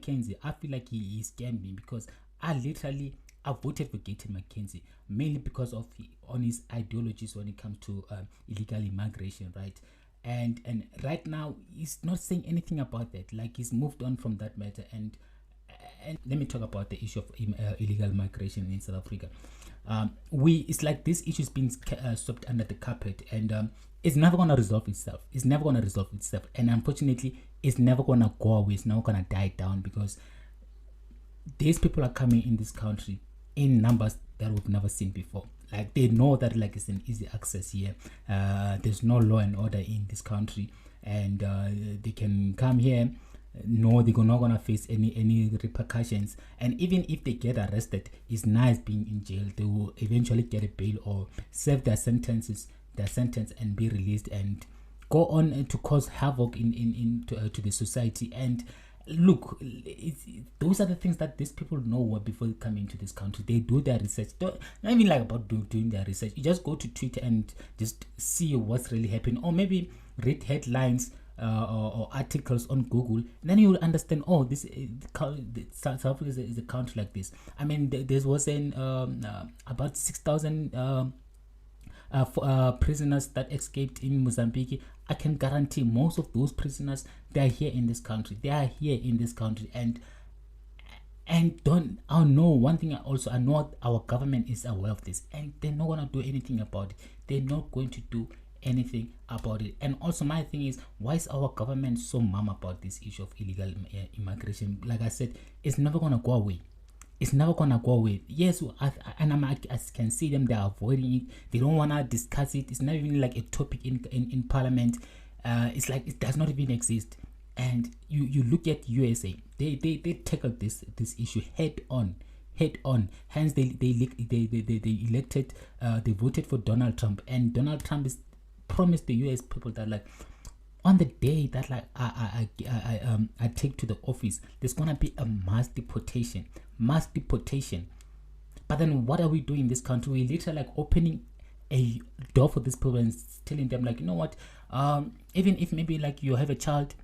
McKenzie, I feel like he scammed me, because I voted for Gayton McKenzie mainly because of on his ideologies when it comes to illegal immigration, right? And right now he's not saying anything about that. Like, he's moved on from that matter. And let me talk about the issue of illegal migration in South Africa. It's like this issue is being swept under the carpet, and it's never going to resolve itself. And unfortunately, it's never going to go away. It's never going to die down, because these people are coming in this country in numbers that we've never seen before. Like, they know that, like, it's an easy access here. There's no law and order in this country, and they can come here. No, they're not gonna face any repercussions. And even if they get arrested, it's nice being in jail. They will eventually get a bail or serve their sentence and be released and go on to cause havoc to the society. And look, those are the things that these people know before coming to this country. They do their research. Not even like about doing their research. You just go to Twitter and just see what's really happening, or maybe read headlines or articles on Google, and then you will understand, oh, this South Africa is a country like this. I mean, there was about 6,000 prisoners that escaped in Mozambique. I can guarantee most of those prisoners, they are here in this country. And I know one thing. I know our government is aware of this, and they're not gonna do anything about it. They're not going to do anything about it. And also, my thing is, why is our government so mum about this issue of illegal immigration? Like I said, it's never gonna go away. Yes, I can see them. They're avoiding it. They don't wanna discuss it. It's not even like a topic in parliament. It's like it does not even exist. And you look at USA, they tackled this issue head on. Hence, they elected, they voted for Donald Trump, and Donald Trump is promised the US people that, like, on the day that, like, I take to the office, there's gonna be a mass deportation. But then what are we doing in this country? We're literally like opening a door for these people and telling them, like, you know what, even if maybe like you have a child,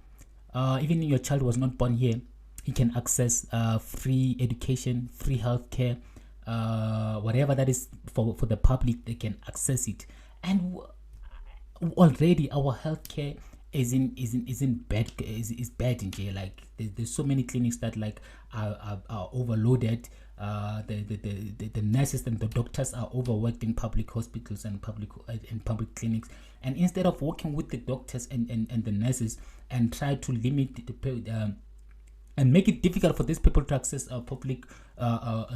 even if your child was not born here, he can access free education, free healthcare, whatever that is for the public, they can access it. And already our healthcare is bad in jail. Like, there's so many clinics that, like, are overloaded. The nurses and the doctors are overworked in public hospitals and public clinics. And instead of working with the doctors and the nurses and try to limit and make it difficult for these people to access public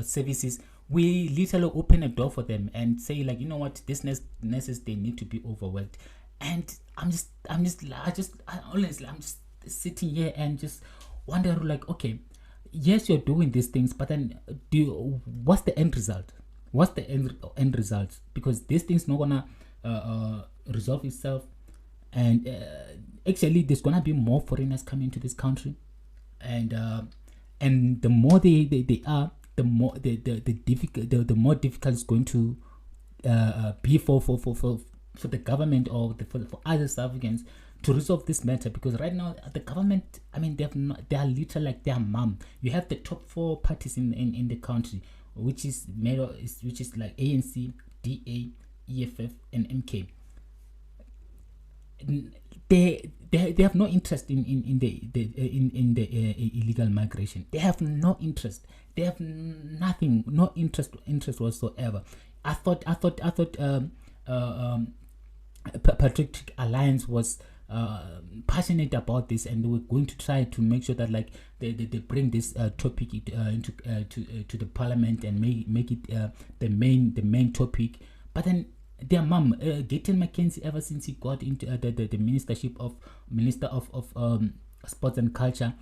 services, we literally open a door for them and say, like, you know what, these nurses, they need to be overworked. And I'm just sitting here and just wonder, like, okay, yes, you're doing these things, but then what's the end result? Because these things not gonna resolve itself. And actually, there's gonna be more foreigners coming to this country, and the more they are, the more the more difficult it's going to be for the government or for other South Africans to resolve this matter. Because right now the government, I mean, they are literally like their mum. You have the top 4 parties in the country, which is like ANC, DA, EFF, and MK. They have no interest in the illegal migration. They have no interest. They have nothing, no interest whatsoever. I thought Patriotic Alliance was passionate about this, and they were going to try to make sure that, like, they bring this topic into to the parliament and make it the main topic. But then their mum, Gayton McKenzie, ever since he got into the Minister of Sports and Culture,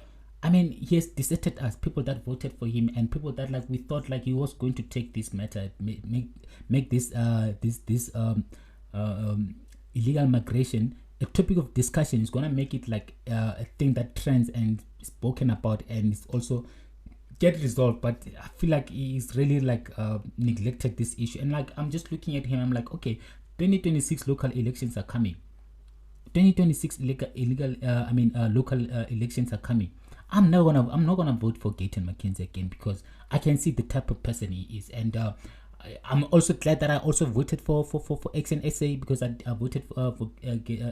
I mean, he has deserted us, people that voted for him, and people that, like, we thought, like, he was going to take this matter, make this illegal migration a topic of discussion. Is gonna make it like a thing that trends and is spoken about, and it's also get resolved. But I feel like he's really like neglected this issue. And like, I'm just looking at him, I'm like, okay, 2026 local elections are coming. 2026 local elections are coming. I'm not gonna vote for Gayton McKenzie again, because I can see the type of person he is, and I'm also glad that I also voted for Action SA, because I voted for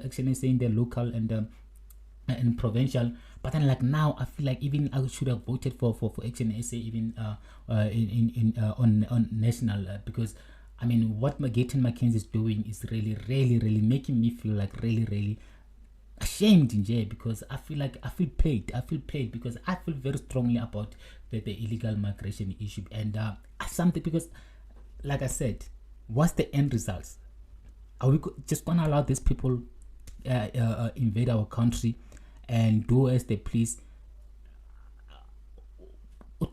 Action SA in the local and provincial. But then, like, now I feel like even I should have voted for Action SA, even on national, because I mean, what Gayton McKenzie is doing is really making me feel like really ashamed in jail, because I feel like I feel played because I feel very strongly about the illegal migration issue, and something, because like I said, what's the end results? Are we just gonna allow these people invade our country and do as they please?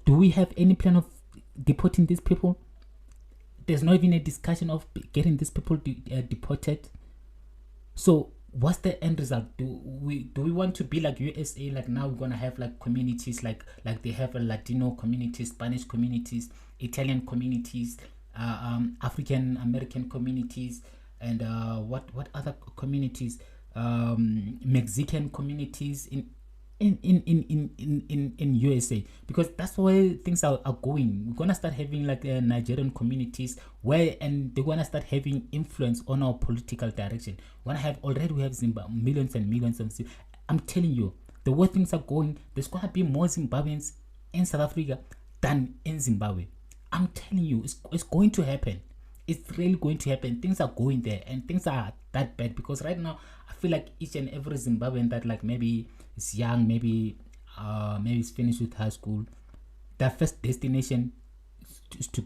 Do we have any plan of deporting these people? There's not even a discussion of getting these people deported. So what's the end result? Do we want to be like USA? Like, now we're gonna have like communities like they have a Latino communities, Spanish communities, Italian communities, African American communities, and what other communities? Mexican communities in USA, because that's where things are going. We're gonna start having like Nigerian communities where, and they're gonna start having influence on our political direction. We have millions and millions of. I'm telling you, the way things are going, there's gonna be more Zimbabweans in South Africa than in Zimbabwe. I'm telling you, it's going to happen. It's really going to happen. Things are going there, and things are that bad, because right now I feel like each and every Zimbabwean that, like, maybe is young, maybe is finished with high school, their first destination is to